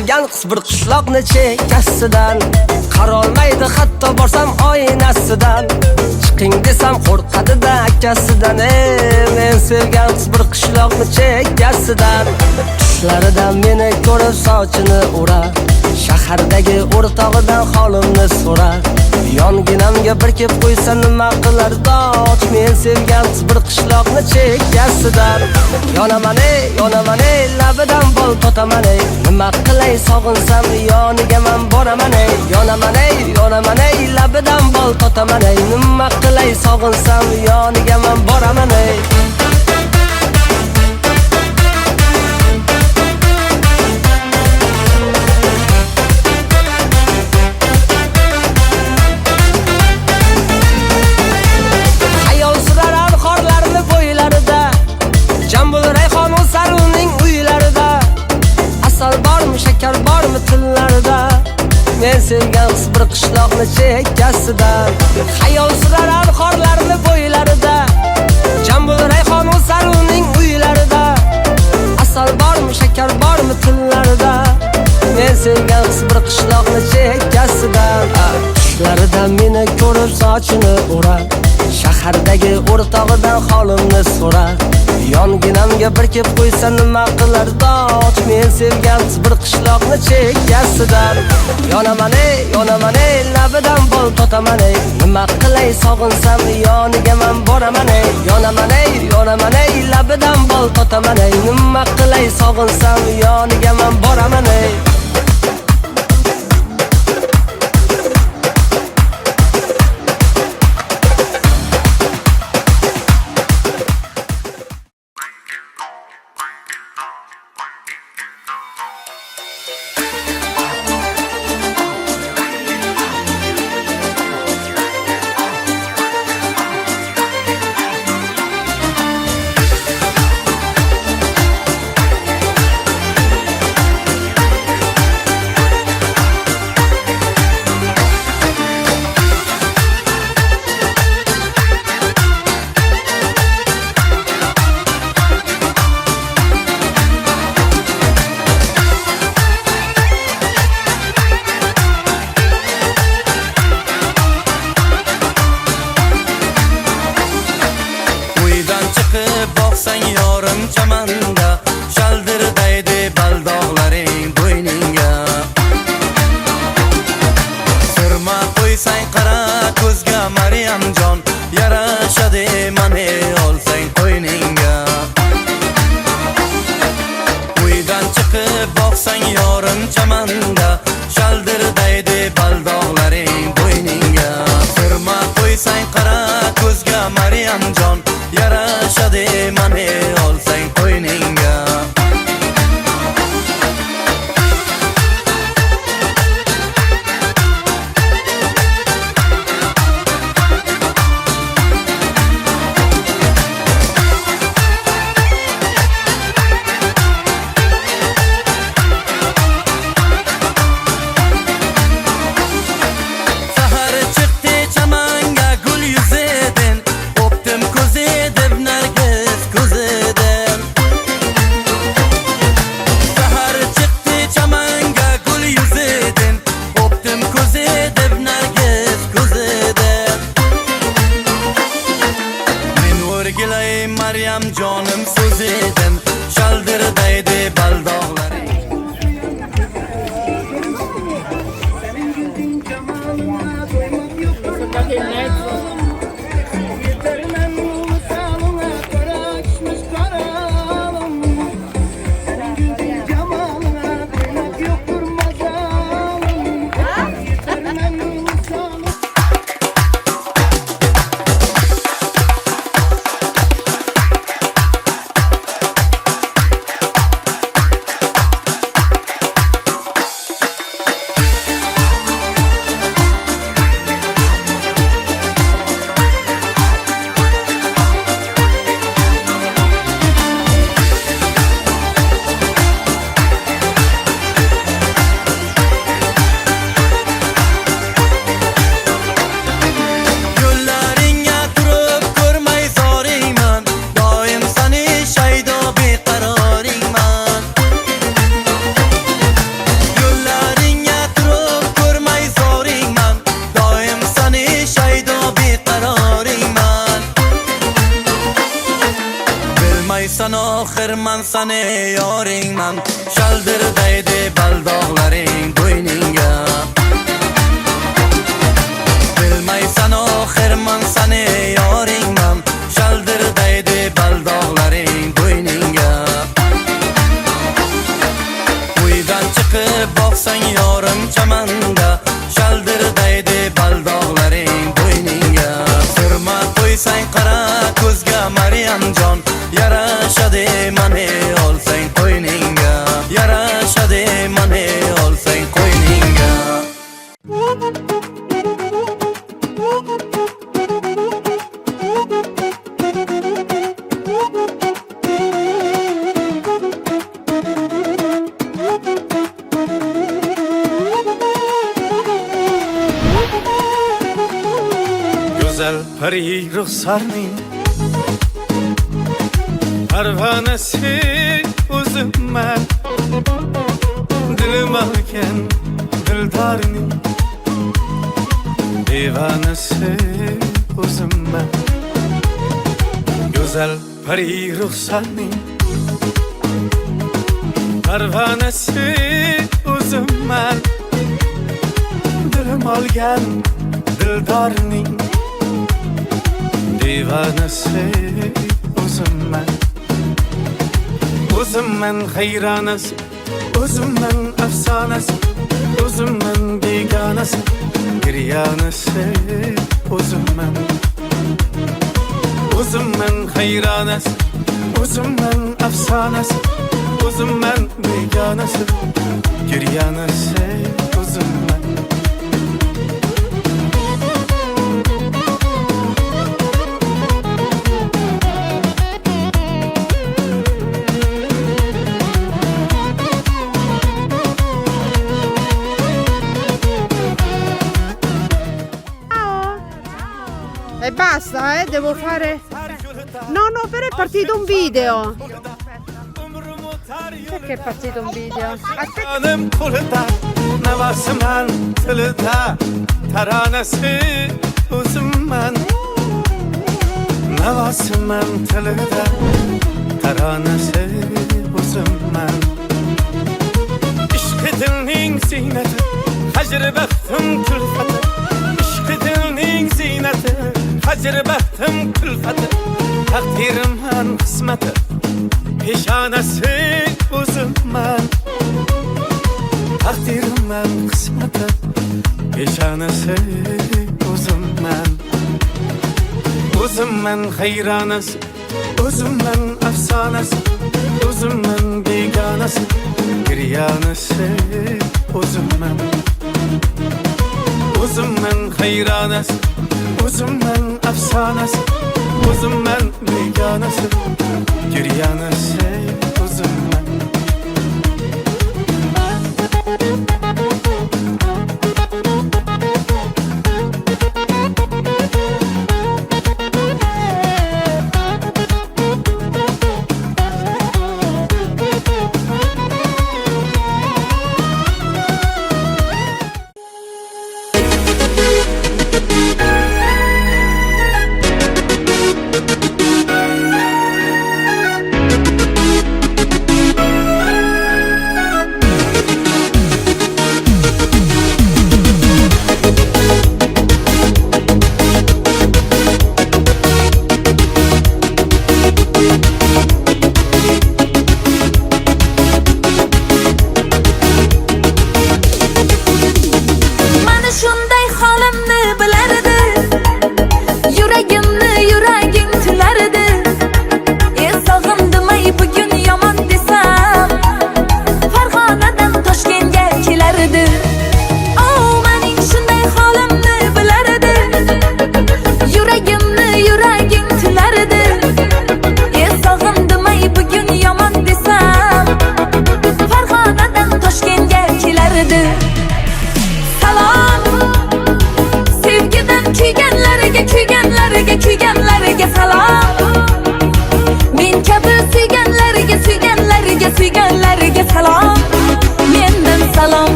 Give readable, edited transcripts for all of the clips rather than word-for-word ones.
sevgan qiz bir qishloqni chekkasidan qarolmaydi hatto borsam oynasidan chiqing desam qo'rqadi-da akasidan men sevgan qiz bir qishloqni chekkasidan tushlaridan meni ko'rib sochini urar shahardagi o'rtog'idan holimni so'rar yonginamga bir kep qo'ysa nima qilar doch men sevgan qiz bir qishloqni chekkasidan yonaman labidan bol totaman nima qilay sog'insam yoniga men boraman yonaman labidan bol totaman nima qilay sog'insam yoniga men boraman shakar bormi tillarida men sevgan qiz bir qishloqni chekkasidan xayol surar anhorlarni bo'ylarida jambul rayhon o'sar uning uylarida asal bormi shakar bormi tillarida men sevgan qiz bir qishloqni chekkasidan tushlaridan meni ko'rib sochini urar shahardagi o'rtog'idan holimni so'rar yonginamga bir kep qo'ysa nima qilar doch men sevgan qiz bir qishloqni chekkasidan yonaman labidan bol totaman nima qilay sog'insam yoniga men boraman yonaman labidan bol totaman nima qilay sog'insam yoniga men boraman oxirman sani yoringman shaldirdaydi baldog'laring bo'yningga bilmaysan oxirman sani yoringman shaldirdaydi baldog'laring bo'yningga uydan chiqib boqsang yorim chamanda shaldirdaydi baldog'laring bo'yningga surma qo'ysang qara ko'zga Maryamjon yarashadi mani olsang qo'yningga yarashadi mani olsang qo'yningga Güzel peri ruhsarning parvanasi o'zimman dilim olgan dildorning divanasi o'zimman Güzel peri ruhsarning parvanasi o'zimman dilim olgan dildorning divanasi o'zimman o'zimman hayronasi o'zimman afsonasi o'zimman begonasi giryanasi o'zimman o'zimman hayronasi o'zimman afsonasi o'zimman begonasi giryanasi o'zimman E basta, devo fare... No, però è partito un video. Perché è partito un video? Aspetta. Navasman tilda taranasi o'zimman Navasman tilda taranasi o'zimman Ishqi dilning ziynati hajr baxtim kulfati Ishqi dilning ziynati hajr baxtim kulfati Taqdirimman qismati peshonasi o'zimman Taqdirimman qismati peshonasi o'zimman O'zimman hayronasi o'zimman afsonasi o'zimman begonasi giryanasi o'zimman o'zimman hayronasi o'zimman afsonasi o'zimman begonasi giryanasi o'zimman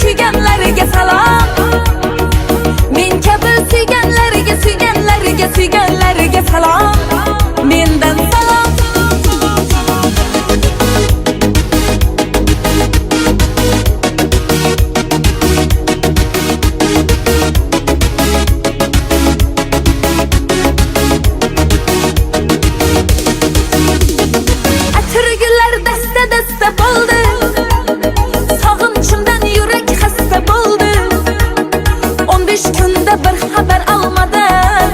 kuyganlarga salom. Men kabi suyganlarga suyganlarga salom, mendan salom. Atirgullar dasta dasta bo'ldi, sog'inchimdan yurak xasta bo'ldi. 15 kunda bir xabar olmadim,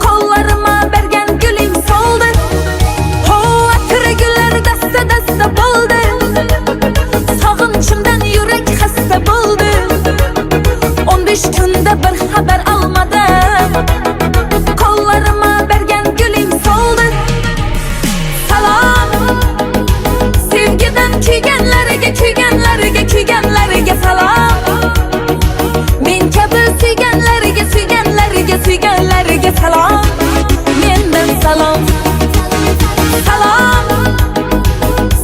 qo'llarimga bergan guling soldi. Ho, atirgullar dasta dasta bo'ldi, sog'inchimdan yurak xasta bo'ldi. 15 kunda bir xabar olmadim, qo'llarimga bergan guling soldi. Salom, sevgidan kuyganlarga, kuyganlarga, kuyganlarga salom. Men kabi suyganlarga, suyganlarga, suyganlarga salom, mendan salom. Salom,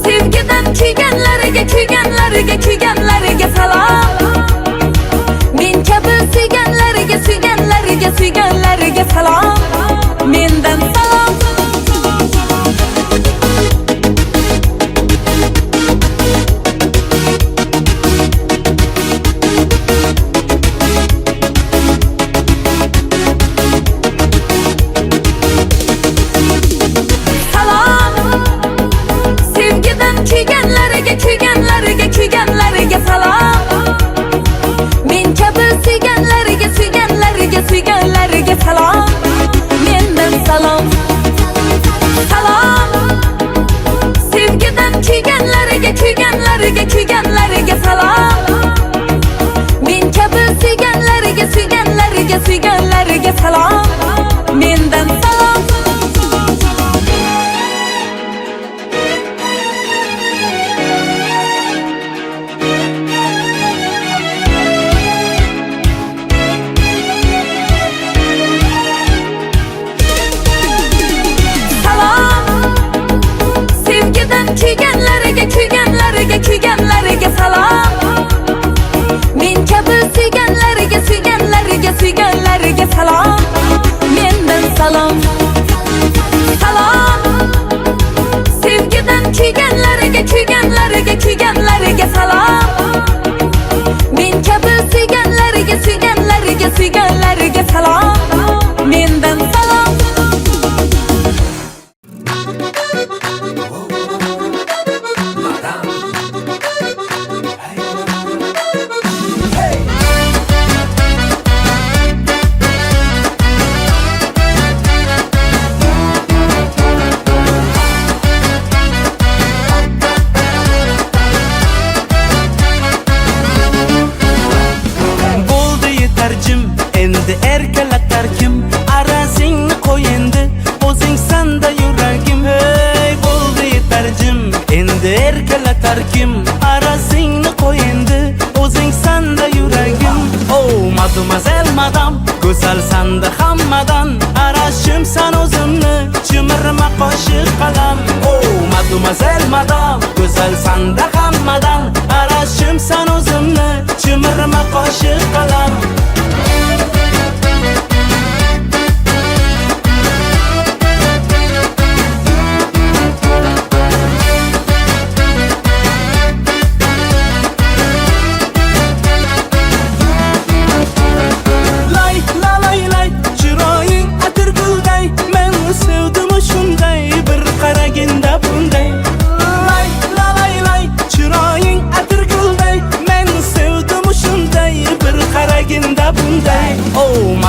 sevgidan kuyganlarga, kuyganlarga, kuyganlarga salom. Men kabi suyganlarga, suyganlarga, suyganlarga salom, mendan salom. Kuyganlarga, kuyganlarga, kuyganlarga salom. Men kabi suyganlarga, suyganlarga, suyganlarga salom, mendan salom. Salom, sevgidan kuyganlarga, kuyganlarga, kuyganlarga salom. Men kabi suyganlarga, suyganlarga, suyganlarga salom, mendan salom. Kuyganlarga, kuyganlarga, kuyganlarga salom. Men kabi suyganlarga, suyganlarga, suyganlarga salom, mendan salom. Salom, sevgidan kuyganlarga, kuyganlarga, kuyganlarga salom. Men kabi suyganlarga, suyganlarga, suyganlarga salom, mendan salom. Endi erkalatar kim? Arasingni qo'y endi, o'zing sanda yuragim. Hey, bo'ldi yetarjim. Endi erkalatar kim? Arasingni qo'y endi, o'zing sanda yuragim. Oh, mademoiselle madam, go'zal sanda hammadan. Arashimsan o'zimni, chimirma qo'shiq qalam. Oh, mademoiselle madam, go'zal sanda hammadan. Arashimsan o'zimni, chimirma qo'shiq qalam.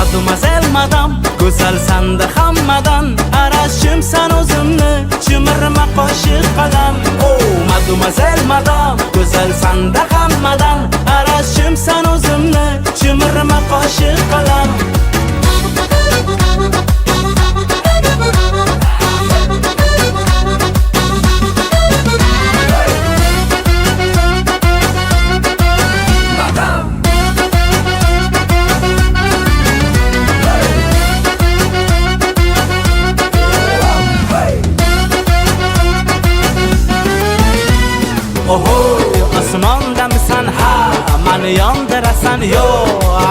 Mademoiselle madam, go'zal sanda hammadan. Arashimsan o'zimni, chimirma qo'shiq qalam. Oh, mademoiselle madam, go'zal sanda hammadan. Arashimsan o'zimni, chimirma qo'shiq qalam. Osmondamisan ha, mani yondirasan yo,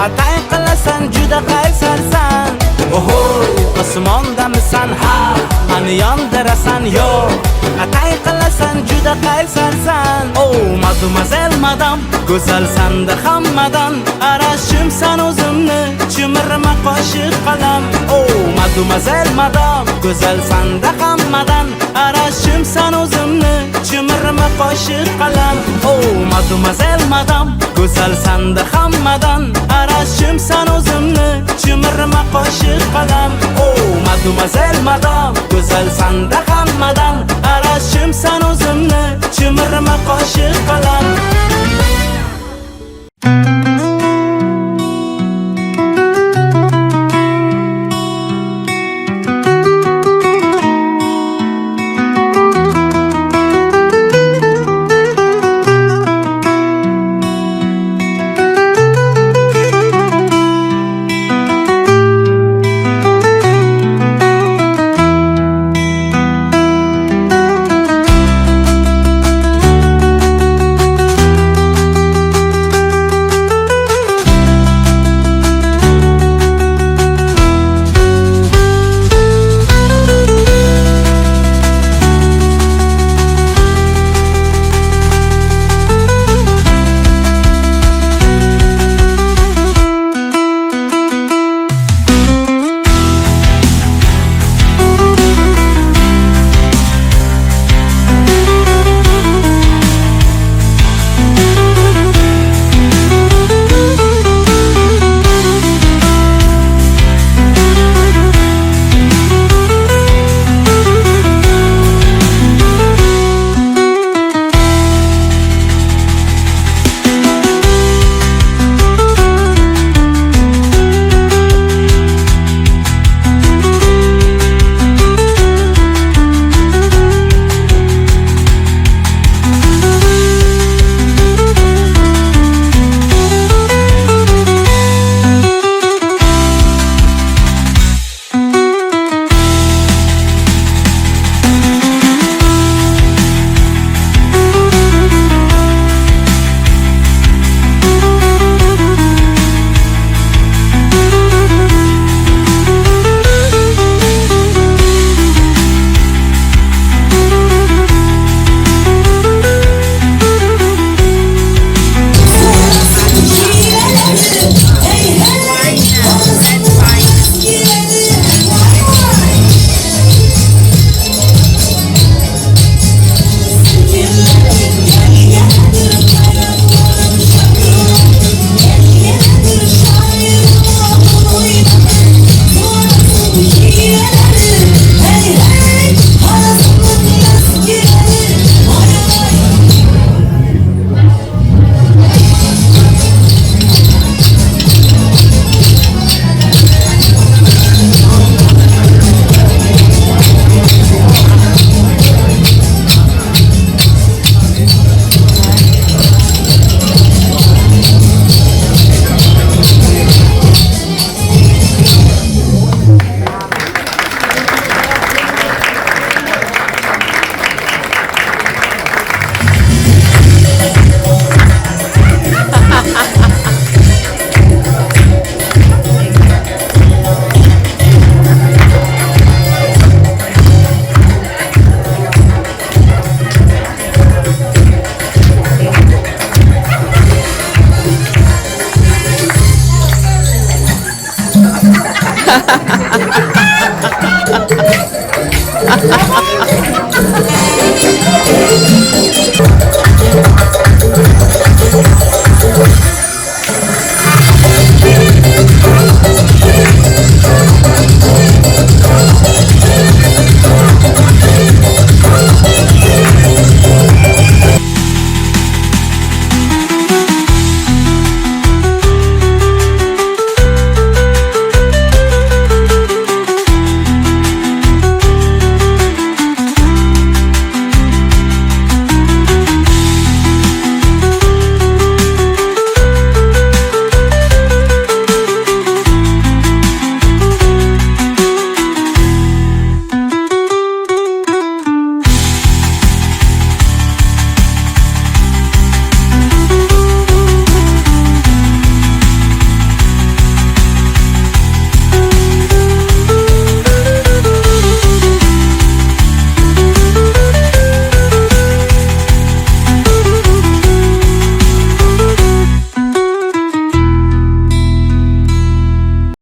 atay qilasan juda qaysarsan. Ohoy, osmondamisan ha, mani yondirasan yo'q. Atay qilasan juda qaysarsan. Oh, mademoiselle madam, go'zalsan-da hammadan. Arashimsan o'zimni, chimirma qoshiq qalam. Oh, mademoiselle madam, go'zalsan-da hammadan. Arashimsan o'zimni, chimirma qoshiq qalam. Oh, mademoiselle madam, go'zalsan-da hammadan. Arashimsan o'zimni, chimirma qoshiq qalam. Oh, mademoiselle madam, go'zalsan-da hammadan. Arashimsan o'zimni, chimirma qoshiq qalam.